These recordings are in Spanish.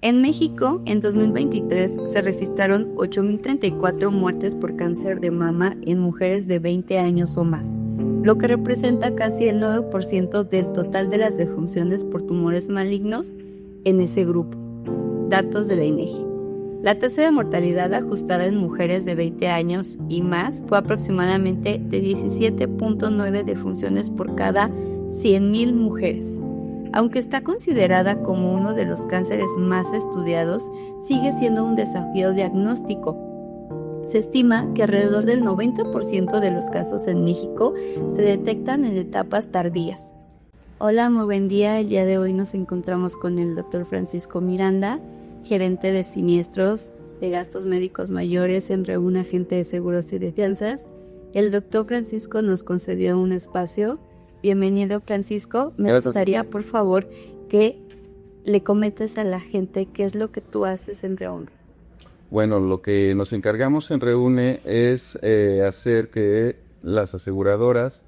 En México, en 2023, se registraron 8.034 muertes por cáncer de mama en mujeres de 20 años o más, lo que representa casi el 9% del total de las defunciones por tumores malignos en ese grupo. Datos de la INEGI. La tasa de mortalidad ajustada en mujeres de 20 años y más fue aproximadamente de 17.9 defunciones por cada 100.000 mujeres. Aunque está considerada como uno de los cánceres más estudiados, sigue siendo un desafío diagnóstico. Se estima que alrededor del 90% de los casos en México se detectan en etapas tardías. Hola, muy buen día. El día de hoy nos encontramos con el Dr. Francisco Miranda, gerente de siniestros de gastos médicos mayores en Reúne Agente de Seguros y de Fianzas. El Dr. Francisco nos concedió un espacio. Bienvenido, Francisco. Me gustaría, por favor, que le comentes a la gente qué es lo que tú haces en Reúne. Bueno, lo que nos encargamos en Reúne es hacer que las aseguradoras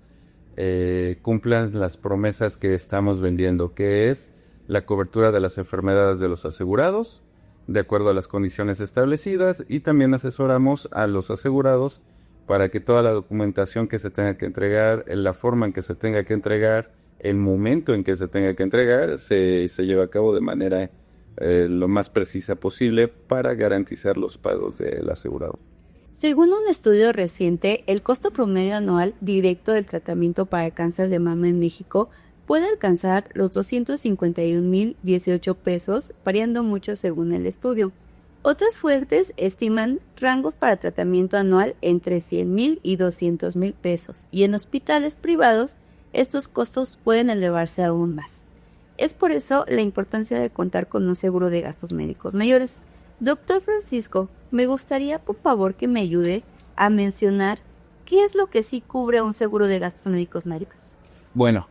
cumplan las promesas que estamos vendiendo, que es la cobertura de las enfermedades de los asegurados, de acuerdo a las condiciones establecidas, y también asesoramos a los asegurados para que toda la documentación que se tenga que entregar, la forma en que se tenga que entregar, el momento en que se tenga que entregar, se lleve a cabo de manera lo más precisa posible para garantizar los pagos del asegurado. Según un estudio reciente, el costo promedio anual directo del tratamiento para cáncer de mama en México puede alcanzar los 251,018 pesos, variando mucho según el estudio. Otras fuentes estiman rangos para tratamiento anual entre 100,000 y 200,000 pesos, y en hospitales privados estos costos pueden elevarse aún más. Es por eso la importancia de contar con un seguro de gastos médicos mayores. Doctor Francisco, me gustaría por favor que me ayude a mencionar qué es lo que sí cubre un seguro de gastos médicos mayores. Bueno,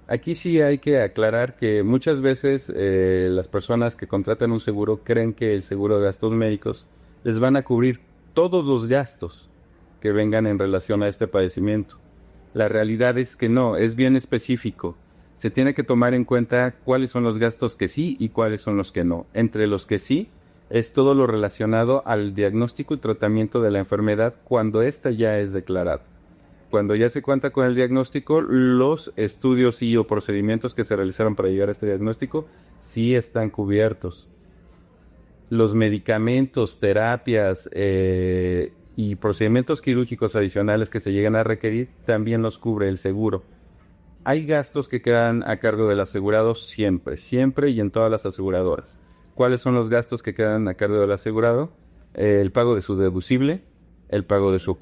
aquí sí hay que aclarar que muchas veces las personas que contratan un seguro creen que el seguro de gastos médicos les van a cubrir todos los gastos que vengan en relación a este padecimiento. La realidad es que no, es bien específico. Se tiene que tomar en cuenta cuáles son los gastos que sí y cuáles son los que no. Entre los que sí es todo lo relacionado al diagnóstico y tratamiento de la enfermedad cuando ésta ya es declarada. Cuando ya se cuenta con el diagnóstico, los estudios o procedimientos que se realizaron para llegar a este diagnóstico sí están cubiertos. Los medicamentos, terapias y procedimientos quirúrgicos adicionales que se llegan a requerir también los cubre el seguro. Hay gastos que quedan a cargo del asegurado siempre y en todas las aseguradoras. ¿Cuáles son los gastos que quedan a cargo del asegurado? El pago de su deducible, el pago de su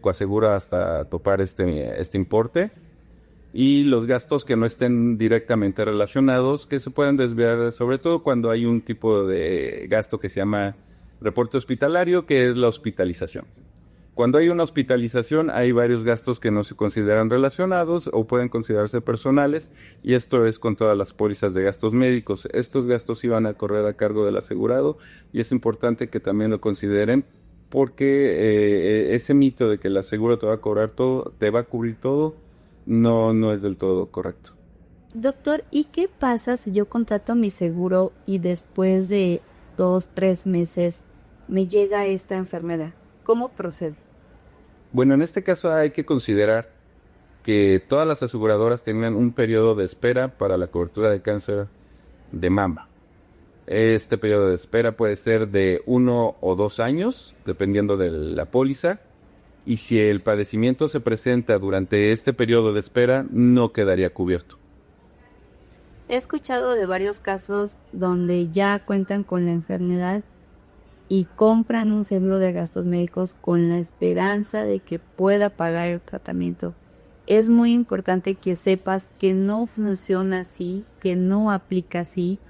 coaseguro hasta topar este importe, y los gastos que no estén directamente relacionados, que se pueden desviar, sobre todo cuando hay un tipo de gasto que se llama reporte hospitalario, que es la hospitalización. Cuando hay una hospitalización hay varios gastos que no se consideran relacionados o pueden considerarse personales, y esto es con todas las pólizas de gastos médicos. Estos gastos iban a correr a cargo del asegurado y es importante que también lo consideren, porque ese mito de que el aseguro te va a cobrar todo, te va a cubrir todo, no es del todo correcto. Doctor, ¿y qué pasa si yo contrato mi seguro y después de 2-3 meses me llega esta enfermedad? ¿Cómo procede? Bueno, en este caso hay que considerar que todas las aseguradoras tienen un periodo de espera para la cobertura de cáncer de mama. Este periodo de espera puede ser de 1 o 2 años, dependiendo de la póliza, y si el padecimiento se presenta durante este periodo de espera, no quedaría cubierto. He escuchado de varios casos donde ya cuentan con la enfermedad y compran un seguro de gastos médicos con la esperanza de que pueda pagar el tratamiento. Es muy importante que sepas que no funciona así, que no aplica así.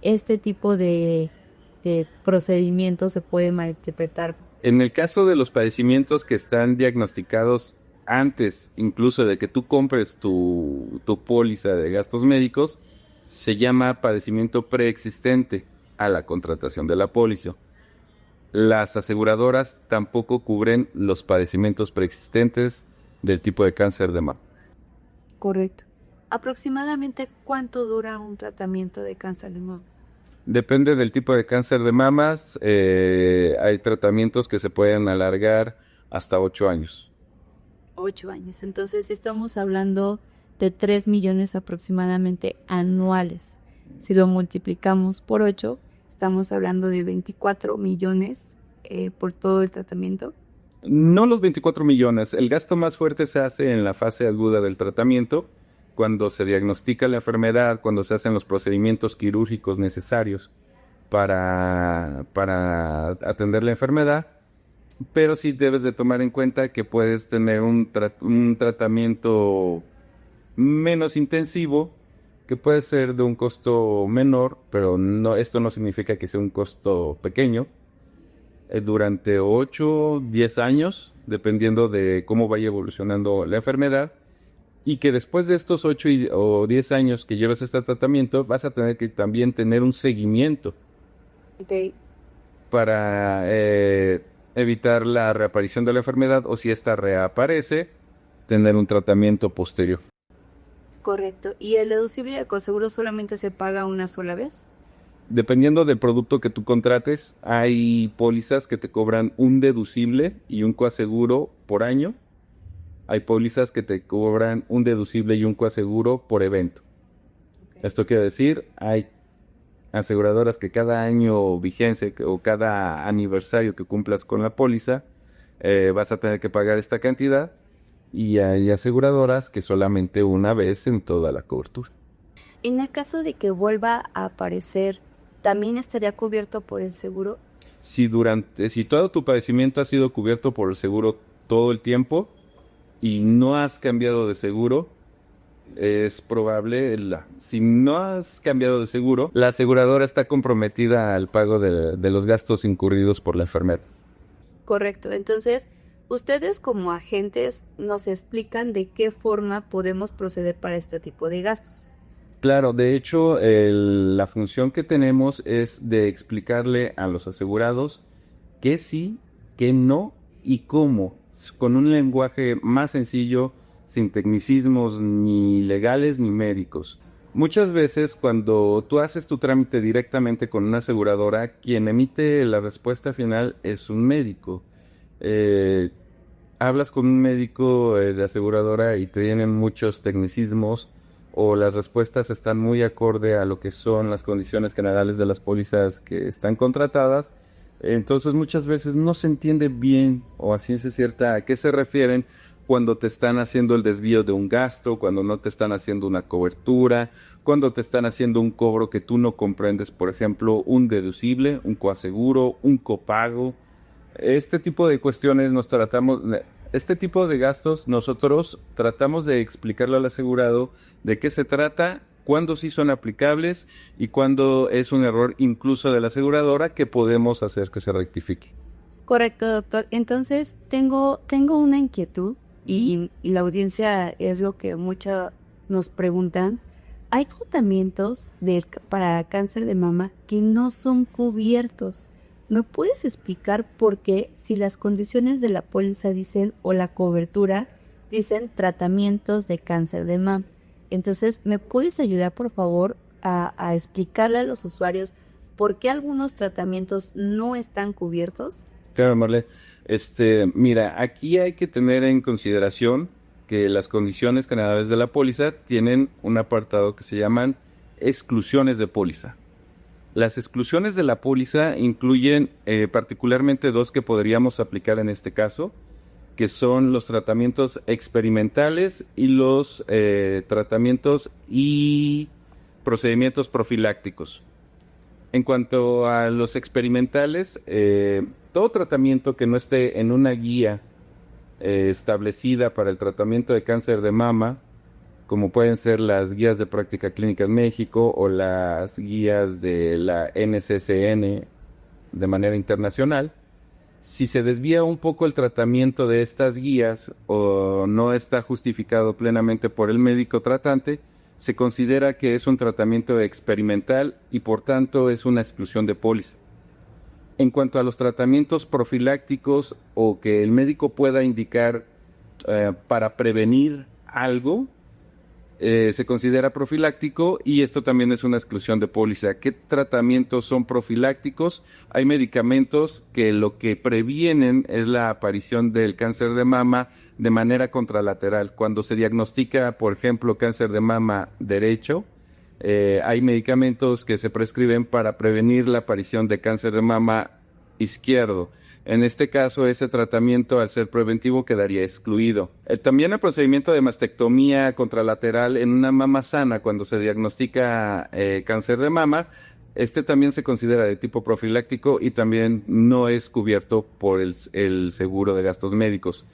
Este tipo de procedimientos se puede malinterpretar. En el caso de los padecimientos que están diagnosticados antes incluso de que tú compres tu póliza de gastos médicos, se llama padecimiento preexistente a la contratación de la póliza. Las aseguradoras tampoco cubren los padecimientos preexistentes del tipo de cáncer de mama. Correcto. ¿Aproximadamente cuánto dura un tratamiento de cáncer de mama? Depende del tipo de cáncer de mamas. Hay tratamientos que se pueden alargar hasta 8 años. 8 años. Entonces estamos hablando de 3 millones aproximadamente anuales. Si lo multiplicamos por 8, estamos hablando de 24 millones por todo el tratamiento. No los 24 millones. El gasto más fuerte se hace en la fase aguda del tratamiento, cuando se diagnostica la enfermedad, cuando se hacen los procedimientos quirúrgicos necesarios para atender la enfermedad. Pero sí debes de tomar en cuenta que puedes tener un tratamiento menos intensivo, que puede ser de un costo menor, pero no, esto no significa que sea un costo pequeño, durante 8, 10 años, dependiendo de cómo vaya evolucionando la enfermedad, y que después de estos 8 o 10 años que llevas este tratamiento, vas a tener que también tener un seguimiento Ok. para evitar la reaparición de la enfermedad, o si esta reaparece, tener un tratamiento posterior. Correcto. ¿Y el deducible de coaseguro solamente se paga una sola vez? Dependiendo del producto que tú contrates, hay pólizas que te cobran un deducible y un coaseguro por año. Hay pólizas que te cobran un deducible y un coaseguro por evento. Okay. Esto quiere decir, hay aseguradoras que cada año vigencia o cada aniversario que cumplas con la póliza, vas a tener que pagar esta cantidad, y hay aseguradoras que solamente una vez en toda la cobertura. En el caso de que vuelva a aparecer, ¿también estaría cubierto por el seguro? Si todo tu padecimiento ha sido cubierto por el seguro todo el tiempo y no has cambiado de seguro, es probable, si no has cambiado de seguro, la aseguradora está comprometida al pago de los gastos incurridos por la enfermedad. Correcto. Entonces, ustedes como agentes nos explican de qué forma podemos proceder para este tipo de gastos. Claro, de hecho, la función que tenemos es de explicarle a los asegurados qué sí, qué no y cómo, con un lenguaje más sencillo, sin tecnicismos ni legales ni médicos. Muchas veces cuando tú haces tu trámite directamente con una aseguradora, quien emite la respuesta final es un médico. Hablas con un médico de aseguradora y te vienen muchos tecnicismos, o las respuestas están muy acorde a lo que son las condiciones generales de las pólizas que están contratadas. Entonces muchas veces no se entiende bien o a ciencia cierta a qué se refieren cuando te están haciendo el desvío de un gasto, cuando no te están haciendo una cobertura, cuando te están haciendo un cobro que tú no comprendes, por ejemplo, un deducible, un coaseguro, un copago. Este tipo de cuestiones este tipo de gastos nosotros tratamos de explicarle al asegurado de qué se trata, cuándo sí son aplicables y cuándo es un error incluso de la aseguradora que podemos hacer que se rectifique. Correcto, doctor. Entonces, tengo una inquietud y la audiencia es lo que muchos nos preguntan. Hay tratamientos para cáncer de mama que no son cubiertos. ¿Me puedes explicar por qué, si las condiciones de la póliza dicen, o la cobertura dicen tratamientos de cáncer de mama? Entonces, ¿me puedes ayudar, por favor, a explicarle a los usuarios por qué algunos tratamientos no están cubiertos? Claro, Marle. Mira, aquí hay que tener en consideración que las condiciones generales de la póliza tienen un apartado que se llaman exclusiones de póliza. Las exclusiones de la póliza incluyen particularmente dos que podríamos aplicar en este caso, que son los tratamientos experimentales y los tratamientos y procedimientos profilácticos. En cuanto a los experimentales, todo tratamiento que no esté en una guía establecida para el tratamiento de cáncer de mama, como pueden ser las guías de práctica clínica en México o las guías de la NCCN de manera internacional, si se desvía un poco el tratamiento de estas guías o no está justificado plenamente por el médico tratante, se considera que es un tratamiento experimental y por tanto es una exclusión de póliza. En cuanto a los tratamientos profilácticos o que el médico pueda indicar para prevenir algo, se considera profiláctico y esto también es una exclusión de póliza. ¿Qué tratamientos son profilácticos? Hay medicamentos que lo que previenen es la aparición del cáncer de mama de manera contralateral. Cuando se diagnostica, por ejemplo, cáncer de mama derecho, hay medicamentos que se prescriben para prevenir la aparición de cáncer de mama izquierdo. En este caso, ese tratamiento, al ser preventivo, quedaría excluido. También el procedimiento de mastectomía contralateral en una mama sana, cuando se diagnostica cáncer de mama, este también se considera de tipo profiláctico y también no es cubierto por el seguro de gastos médicos.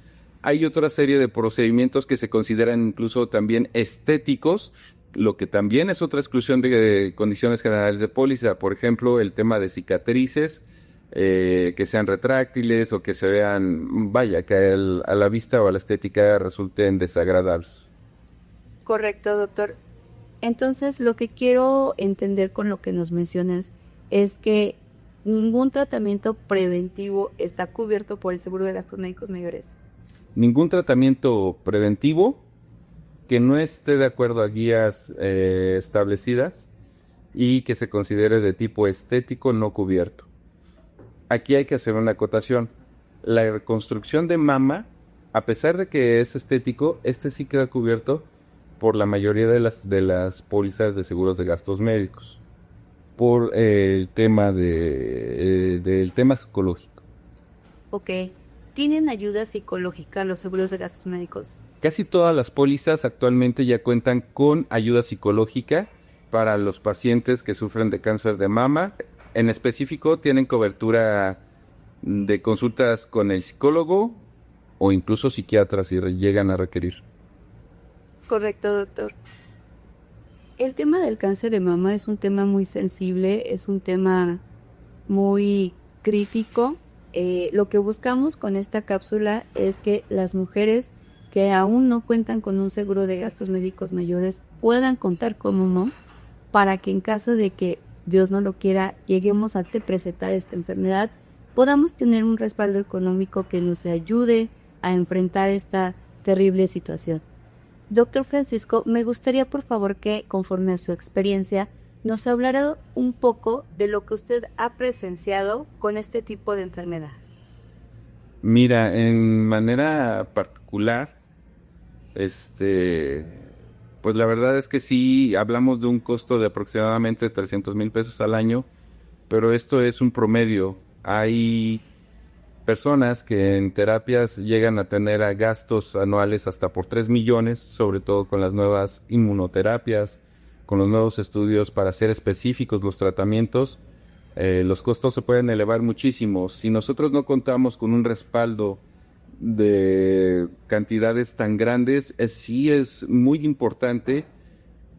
Hay otra serie de procedimientos que se consideran incluso también estéticos, lo que también es otra exclusión de condiciones generales de póliza. Por ejemplo, el tema de cicatrices, que sean retráctiles o que se vean, vaya, que a la vista o a la estética resulten desagradables. Correcto, doctor. Entonces, lo que quiero entender con lo que nos mencionas es que ningún tratamiento preventivo está cubierto por el seguro de gastos médicos mayores. Ningún tratamiento preventivo que no esté de acuerdo a guías establecidas y que se considere de tipo estético no cubierto. Aquí hay que hacer una acotación. La reconstrucción de mama, a pesar de que es estético, este sí queda cubierto por la mayoría de las pólizas de seguros de gastos médicos, por el tema del tema psicológico. Ok. ¿Tienen ayuda psicológica los seguros de gastos médicos? Casi todas las pólizas actualmente ya cuentan con ayuda psicológica para los pacientes que sufren de cáncer de mama. En específico, tienen cobertura de consultas con el psicólogo o incluso psiquiatras si llegan a requerir. Correcto, doctor. El tema del cáncer de mama es un tema muy sensible, es un tema muy crítico. Lo que buscamos con esta cápsula es que las mujeres que aún no cuentan con un seguro de gastos médicos mayores puedan contar con uno, para que en caso de que Dios no lo quiera, lleguemos a presentar esta enfermedad, podamos tener un respaldo económico que nos ayude a enfrentar esta terrible situación. Doctor Francisco, me gustaría por favor que, conforme a su experiencia, nos hablara un poco de lo que usted ha presenciado con este tipo de enfermedades. Mira, en manera particular, pues la verdad es que sí, hablamos de un costo de aproximadamente 300,000 pesos al año, pero esto es un promedio. Hay personas que en terapias llegan a tener gastos anuales hasta por 3 millones, sobre todo con las nuevas inmunoterapias, con los nuevos estudios para hacer específicos los tratamientos. Los costos se pueden elevar muchísimo. Si nosotros no contamos con un respaldo de cantidades tan grandes, sí es muy importante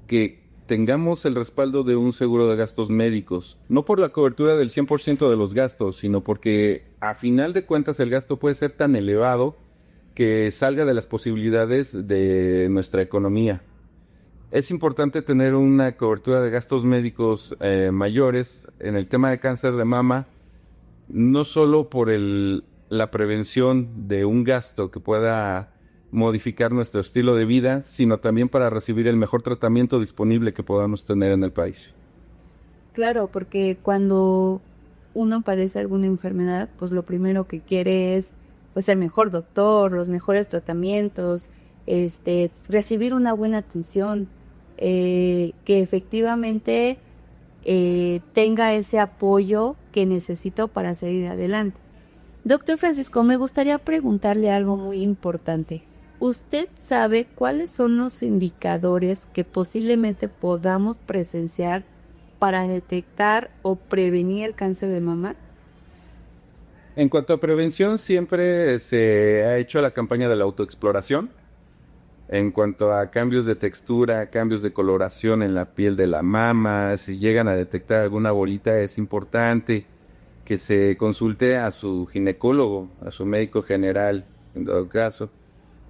que tengamos el respaldo de un seguro de gastos médicos, no por la cobertura del 100% de los gastos, sino porque a final de cuentas el gasto puede ser tan elevado que salga de las posibilidades de nuestra economía. Es importante tener una cobertura de gastos médicos mayores en el tema de cáncer de mama, no solo por la prevención de un gasto que pueda modificar nuestro estilo de vida, sino también para recibir el mejor tratamiento disponible que podamos tener en el país. Claro, porque cuando uno padece alguna enfermedad, pues lo primero que quiere es pues el mejor doctor, los mejores tratamientos, recibir una buena atención, que efectivamente tenga ese apoyo que necesito para seguir adelante. Doctor Francisco, me gustaría preguntarle algo muy importante. ¿Usted sabe cuáles son los indicadores que posiblemente podamos presenciar para detectar o prevenir el cáncer de mama? En cuanto a prevención, siempre se ha hecho la campaña de la autoexploración. En cuanto a cambios de textura, cambios de coloración en la piel de la mama, si llegan a detectar alguna bolita, es importante que se consulte a su ginecólogo, a su médico general, en todo caso.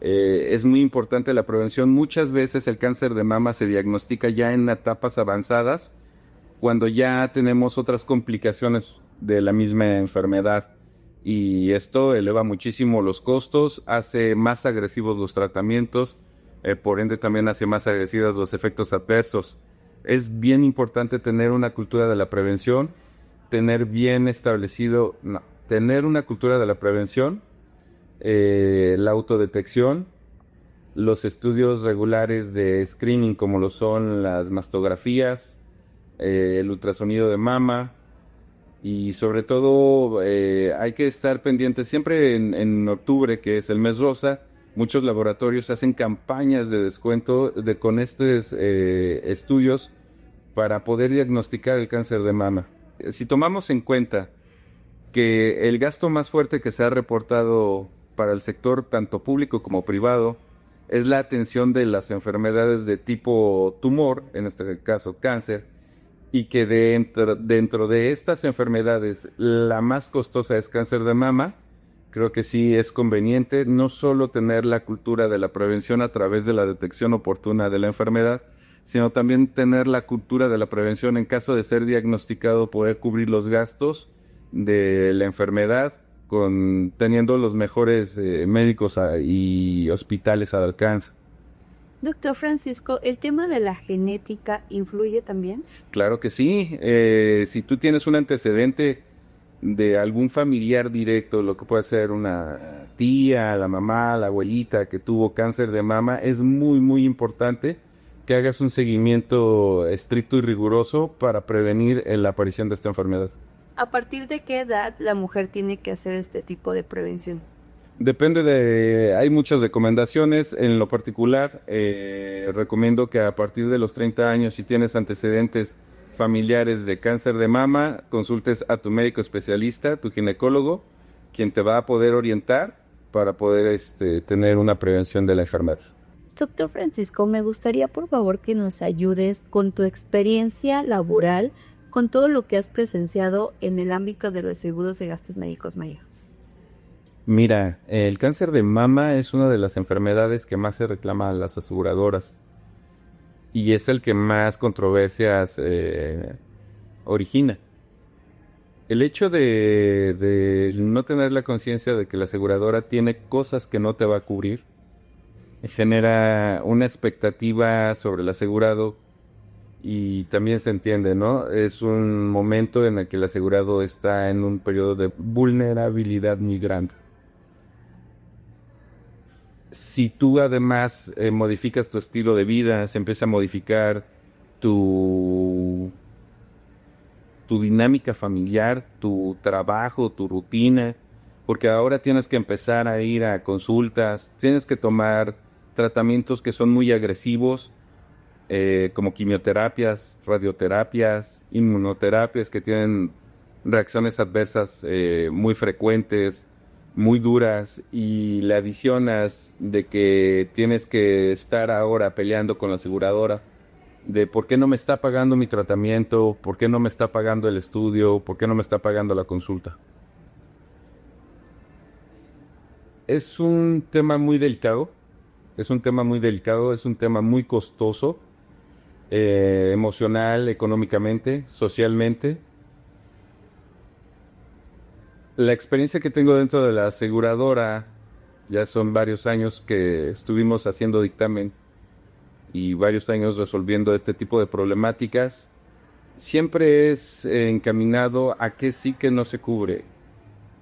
Es muy importante la prevención. Muchas veces el cáncer de mama se diagnostica ya en etapas avanzadas, cuando ya tenemos otras complicaciones de la misma enfermedad. Y esto eleva muchísimo los costos, hace más agresivos los tratamientos. por ende también hace más agresivos los efectos adversos. Es bien importante tener una cultura de la prevención, tener bien establecido, no, tener una cultura de la prevención, la autodetección, los estudios regulares de screening como lo son las mastografías, el ultrasonido de mama y sobre todo hay que estar pendientes siempre en octubre, que es el mes rosa. Muchos laboratorios hacen campañas de descuento con estos estudios para poder diagnosticar el cáncer de mama. Si tomamos en cuenta que el gasto más fuerte que se ha reportado para el sector tanto público como privado es la atención de las enfermedades de tipo tumor, en este caso cáncer, y que dentro de estas enfermedades la más costosa es cáncer de mama, creo que sí es conveniente no solo tener la cultura de la prevención a través de la detección oportuna de la enfermedad, sino también tener la cultura de la prevención en caso de ser diagnosticado, poder cubrir los gastos de la enfermedad teniendo los mejores médicos y hospitales al alcance. Doctor Francisco, ¿el tema de la genética influye también? Claro que sí. Si tú tienes un antecedente de algún familiar directo, lo que puede ser una tía, la mamá, la abuelita que tuvo cáncer de mama, es muy, muy importante que hagas un seguimiento estricto y riguroso para prevenir la aparición de esta enfermedad. ¿A partir de qué edad la mujer tiene que hacer este tipo de prevención? Hay muchas recomendaciones. En lo particular, recomiendo que a partir de los 30 años, si tienes antecedentes familiares de cáncer de mama, consultes a tu médico especialista, tu ginecólogo, quien te va a poder orientar para poder tener una prevención de la enfermedad. Doctor Francisco, me gustaría por favor que nos ayudes con tu experiencia laboral, con todo lo que has presenciado en el ámbito de los seguros de gastos médicos mayores. Mira, el cáncer de mama es una de las enfermedades que más se reclama a las aseguradoras y es el que más controversias origina. El hecho de no tener la conciencia de que la aseguradora tiene cosas que no te va a cubrir genera una expectativa sobre el asegurado y también se entiende, ¿no? Es un momento en el que el asegurado está en un periodo de vulnerabilidad muy grande. Si tú además modificas tu estilo de vida, se empieza a modificar tu dinámica familiar, tu trabajo, tu rutina, porque ahora tienes que empezar a ir a consultas, tienes que tomar tratamientos que son muy agresivos, como quimioterapias, radioterapias, inmunoterapias que tienen reacciones adversas muy frecuentes, muy duras, y le adicionas de que tienes que estar ahora peleando con la aseguradora de por qué no me está pagando mi tratamiento, por qué no me está pagando el estudio, por qué no me está pagando la consulta. Es un tema muy delicado, es un tema muy costoso, emocional, económicamente, socialmente. La experiencia que tengo dentro de la aseguradora, ya son varios años que estuvimos haciendo dictamen y varios años resolviendo este tipo de problemáticas, siempre es encaminado a que sí que no se cubre.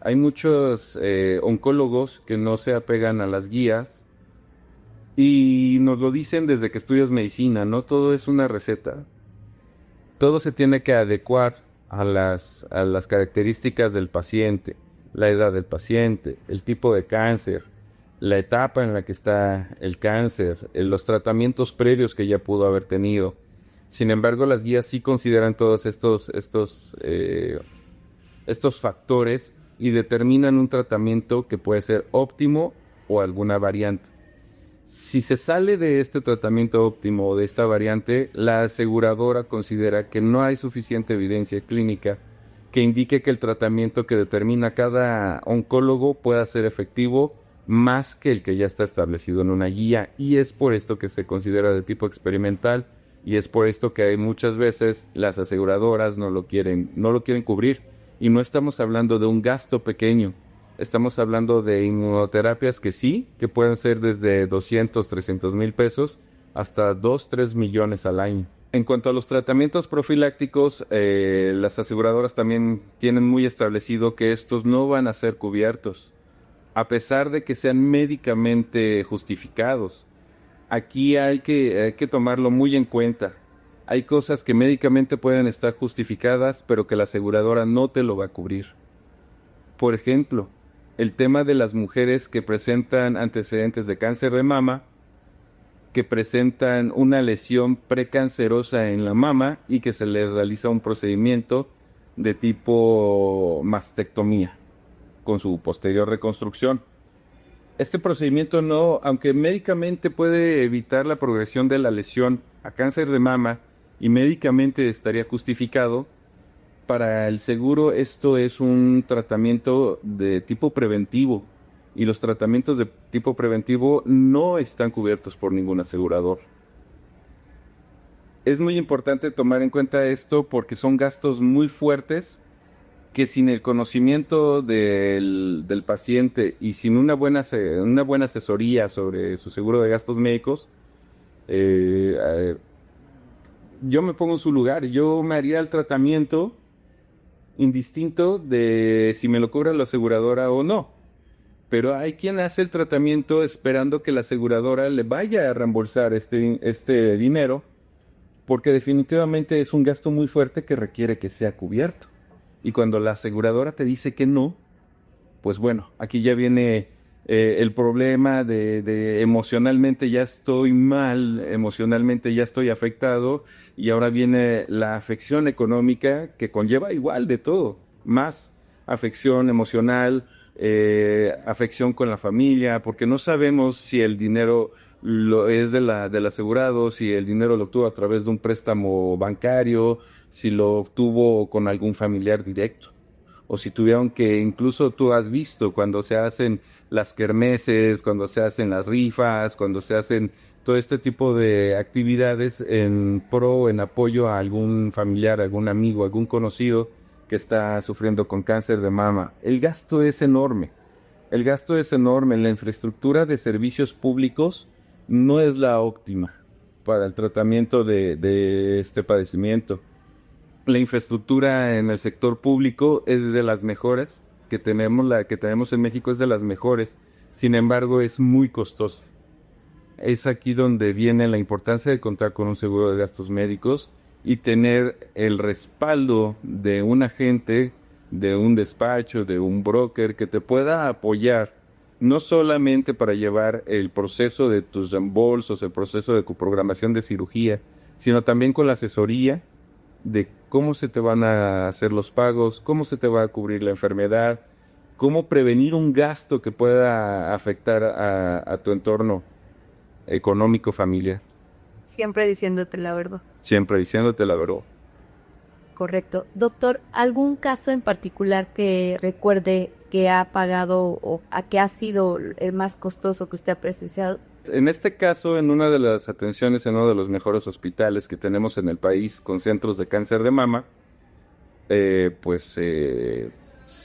Hay muchos oncólogos que no se apegan a las guías y nos lo dicen desde que estudias medicina, no todo es una receta. Todo se tiene que adecuar a las características del paciente, la edad del paciente, el tipo de cáncer, la etapa en la que está el cáncer, los tratamientos previos que ya pudo haber tenido. Sin embargo, las guías sí consideran todos estos factores y determinan un tratamiento que puede ser óptimo o alguna variante. Si se sale de este tratamiento óptimo o de esta variante, la aseguradora considera que no hay suficiente evidencia clínica que indique que el tratamiento que determina cada oncólogo pueda ser efectivo más que el que ya está establecido en una guía, y es por esto que se considera de tipo experimental y es por esto que hay muchas veces las aseguradoras no lo quieren cubrir, y no estamos hablando de un gasto pequeño. Estamos hablando de inmunoterapias que sí, que pueden ser desde 200, 300 mil pesos hasta 2, 3 millones al año. En cuanto a los tratamientos profilácticos, las aseguradoras también tienen muy establecido que estos no van a ser cubiertos, a pesar de que sean médicamente justificados. Aquí hay que tomarlo muy en cuenta. Hay cosas que médicamente pueden estar justificadas, pero que la aseguradora no te lo va a cubrir. Por ejemplo, el tema de las mujeres que presentan antecedentes de cáncer de mama, que presentan una lesión precancerosa en la mama y que se les realiza un procedimiento de tipo mastectomía con su posterior reconstrucción. Este procedimiento no, aunque médicamente puede evitar la progresión de la lesión a cáncer de mama y médicamente estaría justificado, para el seguro esto es un tratamiento de tipo preventivo y los tratamientos de tipo preventivo no están cubiertos por ningún asegurador. Es muy importante tomar en cuenta esto porque son gastos muy fuertes que sin el conocimiento del paciente y sin una buena asesoría sobre su seguro de gastos médicos, yo me pongo en su lugar, yo me haría el tratamiento indistinto de si me lo cobra la aseguradora o no. Pero hay quien hace el tratamiento esperando que la aseguradora le vaya a reembolsar este dinero, porque definitivamente es un gasto muy fuerte que requiere que sea cubierto. Y cuando la aseguradora te dice que no, pues bueno, aquí ya viene el problema de emocionalmente ya estoy mal, emocionalmente ya estoy afectado, y ahora viene la afección económica que conlleva igual de todo, más afección emocional, afección con la familia, porque no sabemos si el dinero es del asegurado, si el dinero lo obtuvo a través de un préstamo bancario, si lo obtuvo con algún familiar directo, o si tuvieron que, incluso tú has visto cuando se hacen las kermeses, cuando se hacen las rifas, cuando se hacen todo este tipo de actividades en apoyo a algún familiar, algún amigo, algún conocido que está sufriendo con cáncer de mama. El gasto es enorme. El gasto es enorme. La infraestructura de servicios públicos no es la óptima para el tratamiento de este padecimiento. La infraestructura en el sector público es de las mejores que tenemos, la que tenemos en México es de las mejores, sin embargo es muy costosa. Es aquí donde viene la importancia de contar con un seguro de gastos médicos y tener el respaldo de un agente, de un despacho, de un broker que te pueda apoyar, no solamente para llevar el proceso de tus reembolsos, el proceso de tu programación de cirugía, sino también con la asesoría de cómo se te van a hacer los pagos, cómo se te va a cubrir la enfermedad, cómo prevenir un gasto que pueda afectar a tu entorno económico familiar. Siempre diciéndote la verdad. Siempre diciéndote la verdad. Correcto. Doctor, ¿algún caso en particular que recuerde que ha pagado o a que ha sido el más costoso que usted ha presenciado? En este caso, en una de las atenciones en uno de los mejores hospitales que tenemos en el país con centros de cáncer de mama, se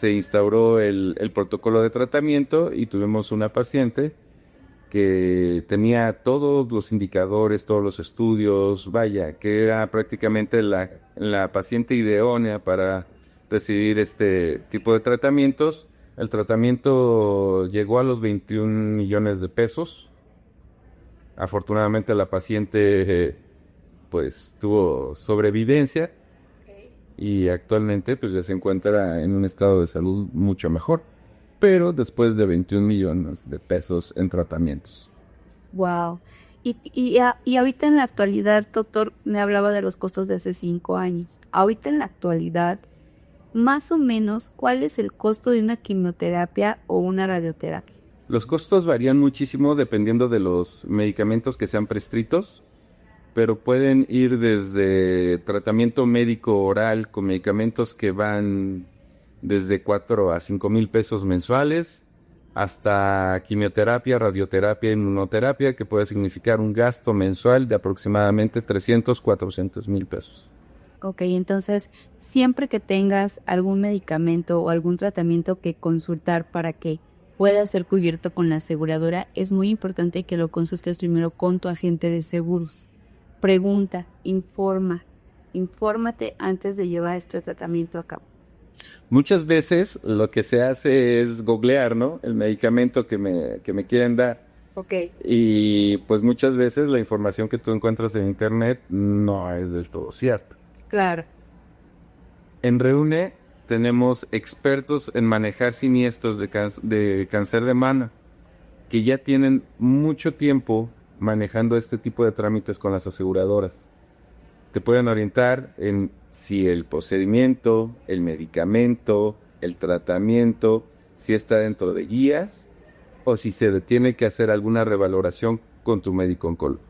instauró el protocolo de tratamiento y tuvimos una paciente que tenía todos los indicadores, todos los estudios, vaya, que era prácticamente la paciente idónea para recibir este tipo de tratamientos. El tratamiento llegó a los 21 millones de pesos. Afortunadamente la paciente pues tuvo sobrevivencia y actualmente pues ya se encuentra en un estado de salud mucho mejor, pero después de 21 millones de pesos en tratamientos. Wow. Y ahorita en la actualidad, doctor, me hablaba de los costos de hace 5 años. Ahorita en la actualidad, más o menos, ¿cuál es el costo de una quimioterapia o una radioterapia? Los costos varían muchísimo dependiendo de los medicamentos que sean prescritos, pero pueden ir desde tratamiento médico oral con medicamentos que van desde 4 a 5 mil pesos mensuales, hasta quimioterapia, radioterapia, inmunoterapia, que puede significar un gasto mensual de aproximadamente 300, 400 mil pesos. Ok, entonces siempre que tengas algún medicamento o algún tratamiento que consultar para que pueda ser cubierto con la aseguradora, es muy importante que lo consultes primero con tu agente de seguros. Pregunta, infórmate antes de llevar este tratamiento a cabo. Muchas veces lo que se hace es googlear, ¿no? El medicamento que me quieren dar. Ok. Y pues muchas veces la información que tú encuentras en internet no es del todo cierta. Claro. En Reúne tenemos expertos en manejar siniestros de cáncer de mama que ya tienen mucho tiempo manejando este tipo de trámites con las aseguradoras. Te pueden orientar en si el procedimiento, el medicamento, el tratamiento, si está dentro de guías o si se tiene que hacer alguna revaloración con tu médico oncólogo.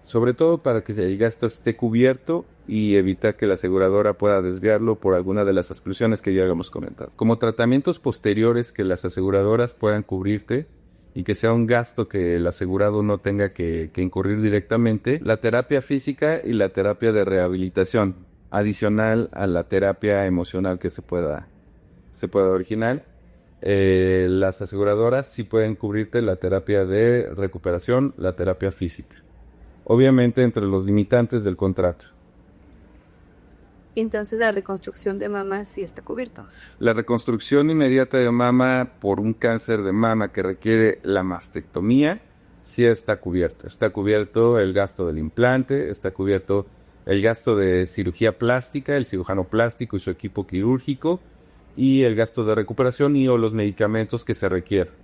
Sobre todo para que el gasto esté cubierto y evitar que la aseguradora pueda desviarlo por alguna de las exclusiones que ya habíamos comentado. Como tratamientos posteriores que las aseguradoras puedan cubrirte y que sea un gasto que el asegurado no tenga que incurrir directamente, la terapia física y la terapia de rehabilitación, adicional a la terapia emocional que se pueda originar. Las aseguradoras sí pueden cubrirte la terapia de recuperación, la terapia física. Obviamente entre los limitantes del contrato. Entonces la reconstrucción de mama sí está cubierta. La reconstrucción inmediata de mama por un cáncer de mama que requiere la mastectomía sí está cubierta. Está cubierto el gasto del implante, está cubierto el gasto de cirugía plástica, el cirujano plástico y su equipo quirúrgico, y el gasto de recuperación y o los medicamentos que se requieren.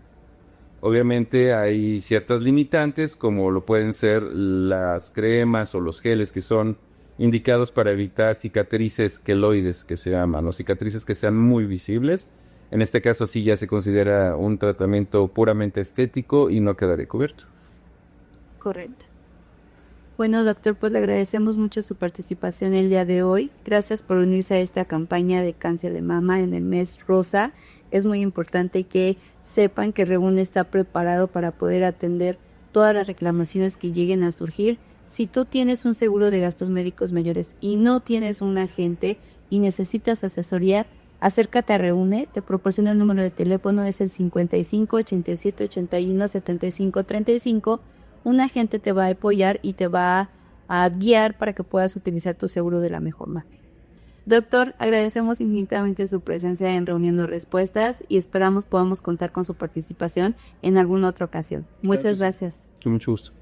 Obviamente hay ciertas limitantes, como lo pueden ser las cremas o los geles que son indicados para evitar cicatrices queloides, que se llaman, o cicatrices que sean muy visibles. En este caso sí ya se considera un tratamiento puramente estético y no quedaría cubierto. Correcto. Bueno, doctor, pues le agradecemos mucho su participación el día de hoy. Gracias por unirse a esta campaña de cáncer de mama en el mes rosa. Es muy importante que sepan que Reúne está preparado para poder atender todas las reclamaciones que lleguen a surgir. Si tú tienes un seguro de gastos médicos mayores y no tienes un agente y necesitas asesoría, acércate a Reúne. Te proporciona el número de teléfono, es el 55 87 81 75 35. Un agente te va a apoyar y te va a guiar para que puedas utilizar tu seguro de la mejor manera. Doctor, agradecemos infinitamente su presencia en Reuniendo Respuestas y esperamos podamos contar con su participación en alguna otra ocasión. Muchas gracias. Con mucho gusto.